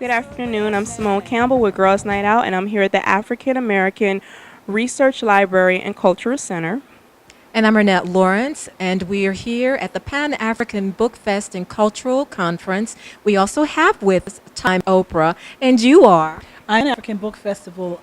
Good afternoon. I'm Simone Campbell with Girls Night Out, and I'm here at the African American Research Library and Cultural Center. And I'm Renette Lawrence, and we are here at the Pan African Book Fest and Cultural Conference. We also have with us Time Oprah, and you are. I'm an African Book Festival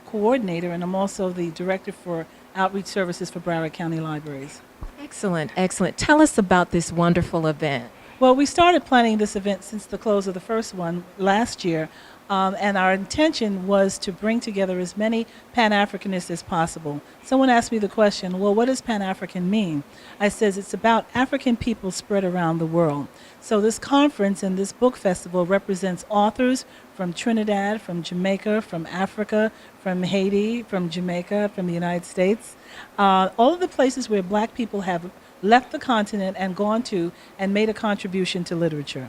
coordinator, and I'm also the director for outreach services for Broward County Libraries. Excellent, excellent. Tell us about this wonderful event. Well, we started planning this event since the close of the first one last year, and our intention was to bring together as many Pan-Africanists as possible. Someone asked me the question, well, what does Pan-African mean? I says it's about African people spread around the world. So this conference and this book festival represents authors from Trinidad, from Jamaica, from Africa, from Haiti, from Jamaica, from the United States, all of the places where black people have left the continent and gone to and made a contribution to literature.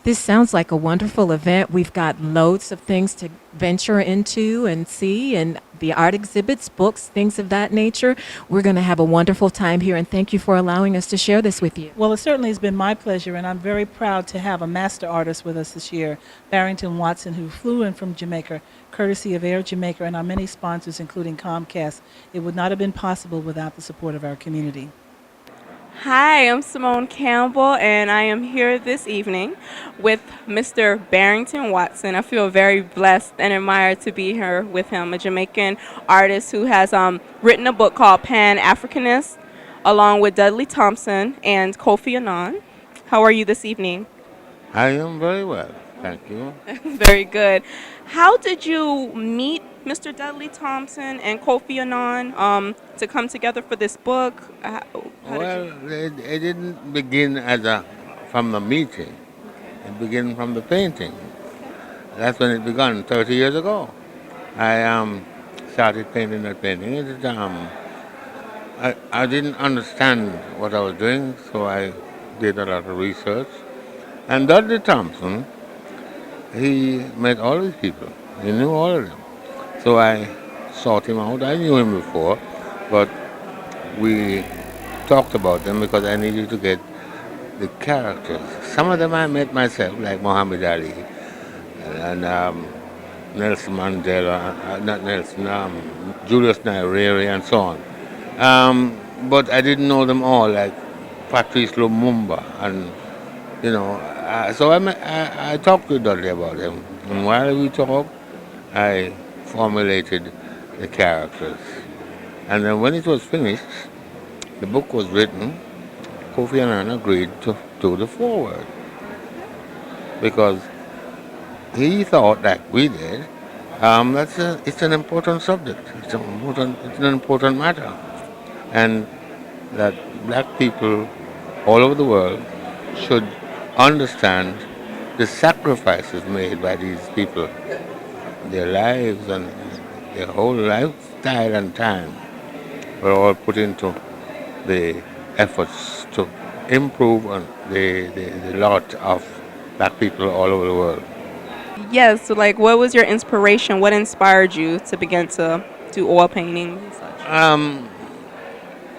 This sounds like a wonderful event. We've got loads of things to venture into and see, and the art exhibits, books, things of that nature. We're going to have a wonderful time here, and thank you for allowing us to share this with you. Well, it certainly has been my pleasure, and I'm very proud to have a master artist with us this year, Barrington Watson, who flew in from Jamaica, courtesy of Air Jamaica and our many sponsors, including Comcast. It would not have been possible without the support of our community. Hi, I'm Simone Campbell, and I am here this evening with Mr. Barrington Watson. I feel very blessed and admired to be here with him, a Jamaican artist who has written a book called Pan Africanist, along with Dudley Thompson and Kofi Annan. How are you this evening? I am very well, thank you. Very good. How did you meet Mr. Dudley Thompson and Kofi Annan to come together for this book? How did you? Well, it didn't begin from the meeting. It began from the painting. That's when it began 30 years ago. I started painting that painting. I didn't understand what I was doing, so I did a lot of research. And Dudley Thompson, he met all these people. He knew all of them. So I sought him out. I knew him before, but we talked about them because I needed to get the characters. Some of them I met myself, like Muhammad Ali and Nelson Mandela, not Nelson, Julius Nyerere, and so on. But I didn't know them all, like Patrice Lumumba, and so I talked to Dudley about him, and while we talked, I formulated the characters. And then when it was finished, the book was written, Kofi Annan agreed to do the foreword because he thought, like we did, it's an important subject. It's an important matter, and that black people all over the world should understand the sacrifices made by these people, their lives and their whole lifestyle and time were all put into the efforts to improve on the lot of black people all over the world. Yes, so like what was your inspiration? What inspired you to begin to do oil paintings and such?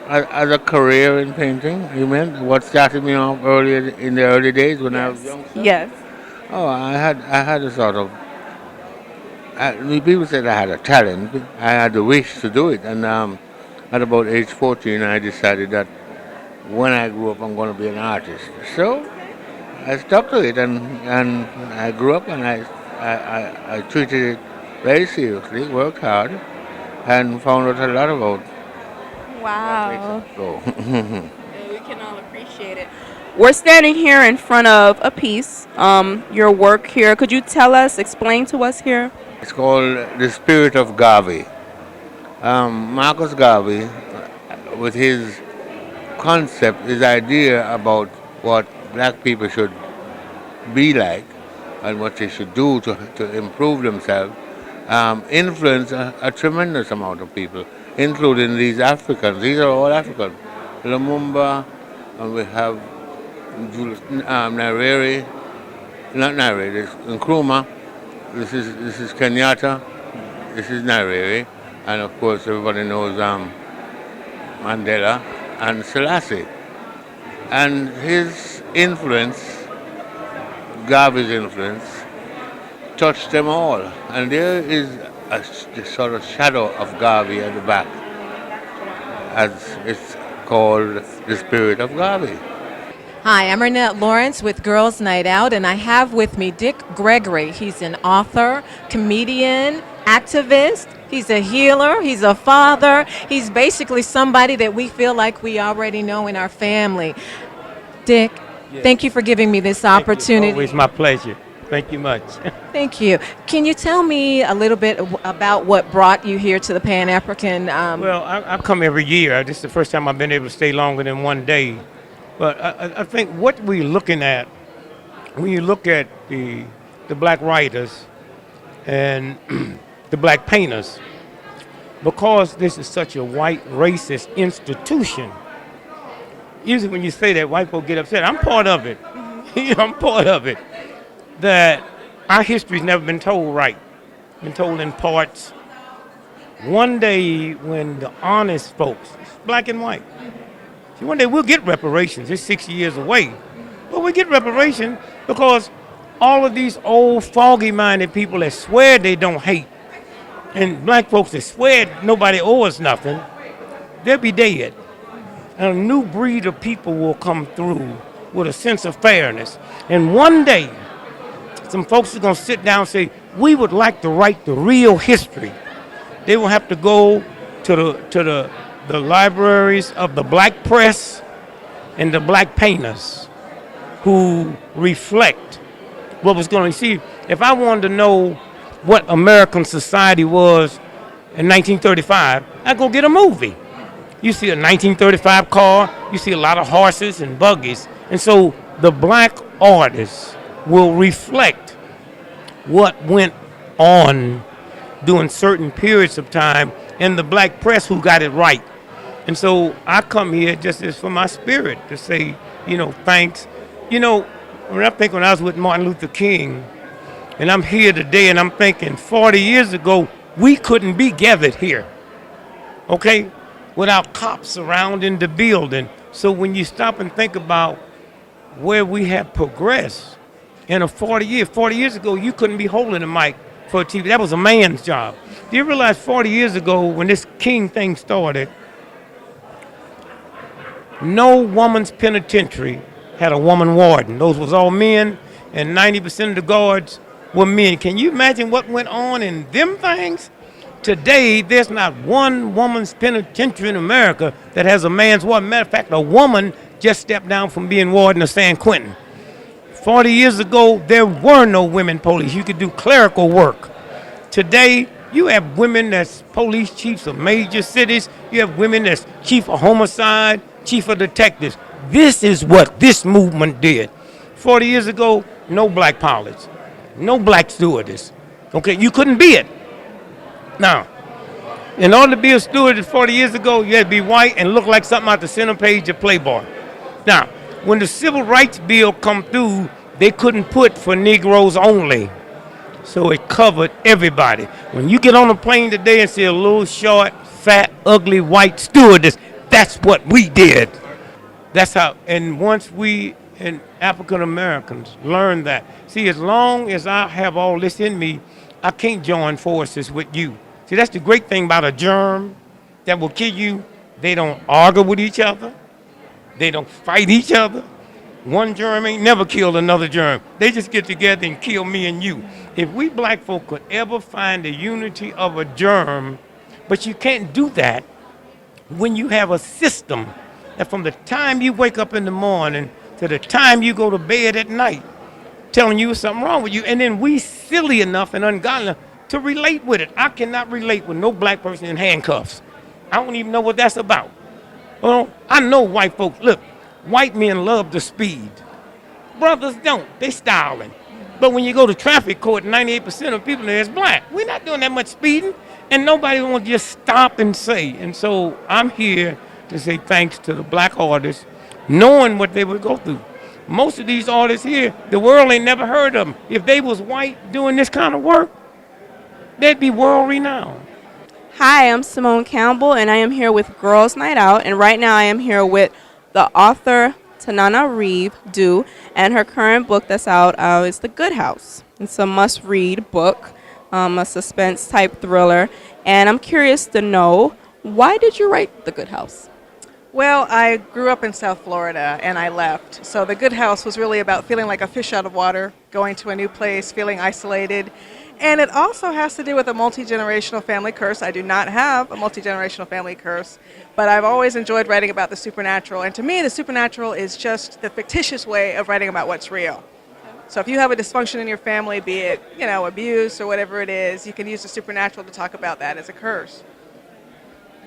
As a career in painting, you meant what started me off earlier in the early days when I was young? Yes. Oh, I had a sort of people said I had a talent. I had the wish to do it, and at about age 14, I decided that when I grew up, I'm going to be an artist. So I stuck to it, and I grew up, and I treated it very seriously, worked hard, and found out a lot about Wow. so. Yeah, we can all appreciate it. We're standing here in front of a piece, your work here. Could you tell us, explain to us here? It's called The Spirit of Garvey. Marcus Garvey, with his concept, his idea about what black people should be like and what they should do to improve themselves, influenced a tremendous amount of people, including these Africans. These are all African. Lumumba, and we have Julius Nyerere, not Nyerere, Nkrumah. This is Kenyatta. This is Nyerere, and of course everybody knows Mandela and Selassie. And his influence, Garvey's influence, touched them all. And there is this sort of shadow of Garvey at the back, as it's called the spirit of Garvey. Hi, I'm Renette Lawrence with Girls Night Out, and I have with me Dick Gregory. He's an author, comedian, activist. He's a healer. He's a father. He's basically somebody that we feel like we already know in our family. Dick, thank you for giving me this opportunity. Always my pleasure. Thank you much. Thank you. Can you tell me a little bit about what brought you here to the Pan African? Well, I come every year. This is the first time I've been able to stay longer than one day. But I think what we're looking at, when you look at the black writers and the black painters, because this is such a white racist institution, usually when you say that, white folk get upset. I'm part of it. I'm part of it. That our history's never been told right, been told in parts. One day when the honest folks, it's black and white, see, one day we'll get reparations. It's 60 years away. But we get reparations because all of these old foggy-minded people that swear they don't hate, and black folks that swear nobody owes us nothing, they'll be dead. And a new breed of people will come through with a sense of fairness. And one day, some folks are going to sit down and say, we would like to write the real history. They will have to go to the libraries of the black press and the black painters who reflect what was going to see. If I wanted to know what American society was in 1935, I'd go get a movie. You see a 1935 car, you see a lot of horses and buggies. And so the black artists will reflect what went on during certain periods of time in the black press who got it right. And so I come here just as for my spirit to say, thanks. When I was with Martin Luther King, and I'm here today and I'm thinking 40 years ago, we couldn't be gathered here, okay, without cops surrounding the building. So when you stop and think about where we have progressed in 40 years ago, you couldn't be holding a mic for a TV. That was a man's job. Do you realize 40 years ago when this King thing started, no woman's penitentiary had a woman warden. Those was all men, and 90% of the guards were men. Can you imagine what went on in them things? Today, there's not one woman's penitentiary in America that has a man's warden. Matter of fact, a woman just stepped down from being warden of San Quentin. 40 years ago, there were no women police. You could do clerical work. Today, you have women that's police chiefs of major cities. You have women that's chief of homicide, chief of detectives. This is what this movement did. 40 years ago, no black pilots, no black stewardess. Okay, you couldn't be it. Now, in order to be a stewardess 40 years ago, you had to be white and look like something out the center page of Playboy. Now, when the Civil Rights Bill come through, they couldn't put for Negroes only. So it covered everybody. When you get on a plane today and see a little short, fat, ugly white stewardess, that's what we did. That's how, and once we and African Americans learn that. See, as long as I have all this in me, I can't join forces with you. See, that's the great thing about a germ that will kill you. They don't argue with each other. They don't fight each other. One germ ain't never killed another germ. They just get together and kill me and you. If we black folk could ever find the unity of a germ, but you can't do that when you have a system that from the time you wake up in the morning to the time you go to bed at night, telling you something wrong with you, and then we silly enough and ungodly enough to relate with it. I cannot relate with no black person in handcuffs. I don't even know what that's about. Well, I know white folks. Look, white men love the speed. Brothers don't. They styling. But when you go to traffic court, 98% of people there is black. We're not doing that much speeding, and nobody won't just stop and say. And so I'm here to say thanks to the black artists, knowing what they would go through. Most of these artists here, the world ain't never heard of them. If they was white doing this kind of work, they'd be world renowned. Hi, I'm Simone Campbell, and I am here with Girls Night Out. And right now I am here with the author Tannarive, and her current book that's out is The Good House. It's a must-read book, a suspense-type thriller, and I'm curious to know, why did you write The Good House? Well, I grew up in South Florida and I left. So The Good House was really about feeling like a fish out of water, going to a new place, feeling isolated. And it also has to do with a multi-generational family curse. I do not have a multi-generational family curse, but I've always enjoyed writing about the supernatural. And to me, the supernatural is just the fictitious way of writing about what's real. So if you have a dysfunction in your family, be it, abuse or whatever it is, you can use the supernatural to talk about that as a curse.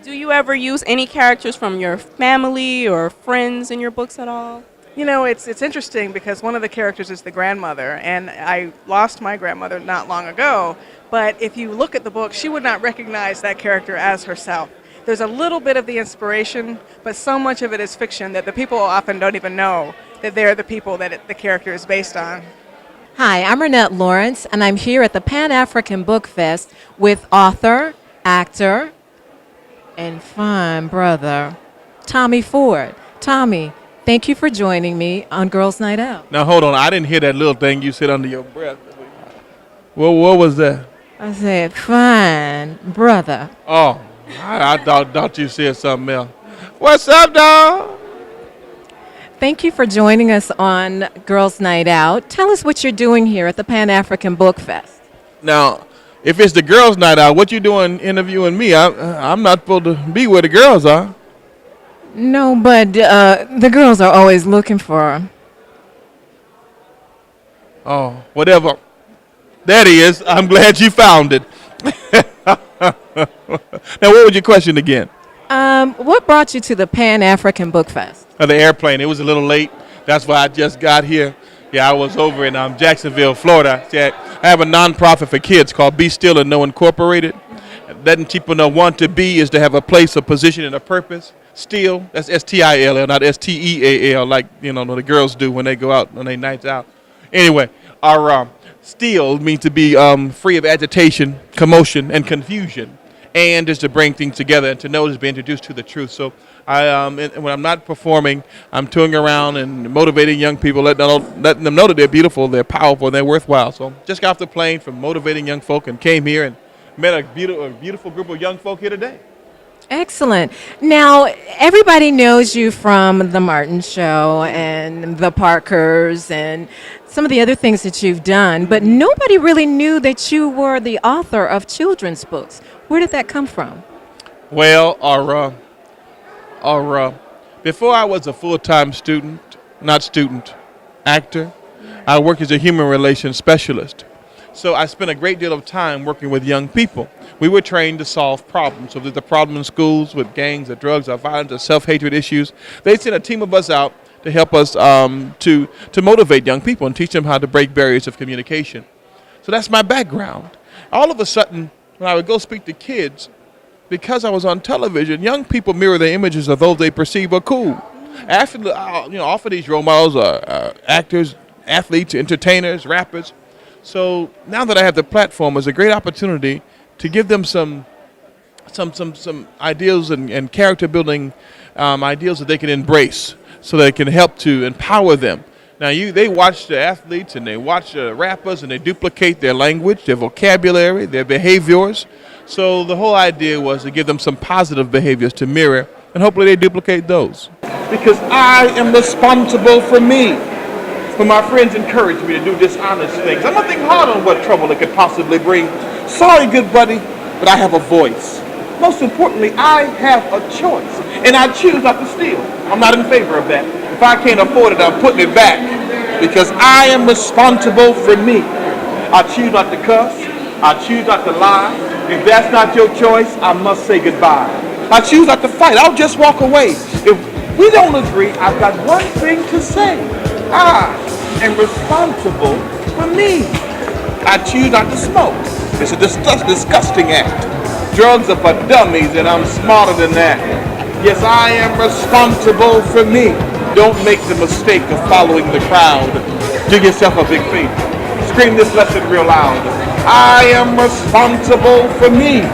Do you ever use any characters from your family or friends in your books at all? It's interesting because one of the characters is the grandmother, and I lost my grandmother not long ago. But if you look at the book, she would not recognize that character as herself. There's a little bit of the inspiration, but so much of it is fiction that the people often don't even know that they're the people that the character is based on. Hi, I'm Renette Lawrence, and I'm here at the Pan-African Book Fest with author, actor, and fine brother, Tommy Ford. Tommy, thank you for joining me on Girls Night Out. Now hold on, I didn't hear that little thing you said under your breath. Well, what was that? I said, fine brother. Oh, I thought you said something else. What's up, dog? Thank you for joining us on Girls Night Out. Tell us what you're doing here at the Pan-African Book Fest. Now, if it's the girls' night out, what you doing interviewing me? I'm not supposed to be where the girls are. No, but the girls are always looking for. Oh, whatever. That is. I'm glad you found it. Now, what was your question again? What brought you to the Pan-African Book Fest? The airplane. It was a little late. That's why I just got here. Yeah, I was over in Jacksonville, Florida. See, I have a nonprofit for kids called Be Still and Know Incorporated. Letting people know want to be is to have a place, a position, and a purpose. Still, that's S-T-I-L-L, not S-T-E-A-L, like the girls do when they go out on their nights out. Anyway, our still means to be free of agitation, commotion, and confusion, and is to bring things together and to know is to be introduced to the truth. So when I'm not performing, I'm touring around and motivating young people, letting them know that they're beautiful, they're powerful, and they're worthwhile. So just got off the plane from motivating young folk and came here and met a beautiful group of young folk here today. Excellent. Now, everybody knows you from The Martin Show and The Parkers and some of the other things that you've done, but nobody really knew that you were the author of children's books. Where did that come from? Well, before I was a full-time actor, I worked as a human relations specialist. So I spent a great deal of time working with young people. We were trained to solve problems. So if there's a problem in schools with gangs or drugs or violence or self-hatred issues, they sent a team of us out to help us to motivate young people and teach them how to break barriers of communication. So that's my background. All of a sudden, when I would go speak to kids, because I was on television, young people mirror the images of those they perceive are cool. After often these role models are actors, athletes, entertainers, rappers. So now that I have the platform, it's a great opportunity to give them some ideals and character building ideals that they can embrace, so they can help to empower them. Now they watch the athletes and they watch the rappers and they duplicate their language, their vocabulary, their behaviors. So the whole idea was to give them some positive behaviors to mirror, and hopefully they duplicate those. Because I am responsible for me. When my friends encourage me to do dishonest things, I'm not thinking hard on what trouble it could possibly bring. Sorry, good buddy, but I have a voice. Most importantly, I have a choice, and I choose not to steal. I'm not in favor of that. If I can't afford it, I'm putting it back, because I am responsible for me. I choose not to cuss. I choose not to lie. If that's not your choice, I must say goodbye. I choose not to fight. I'll just walk away. If we don't agree, I've got one thing to say. I am responsible for me. I choose not to smoke. It's a disgusting act. Drugs are for dummies, and I'm smarter than that. Yes, I am responsible for me. Don't make the mistake of following the crowd. Do yourself a big favor. Scream this lesson real loud. I am responsible for me.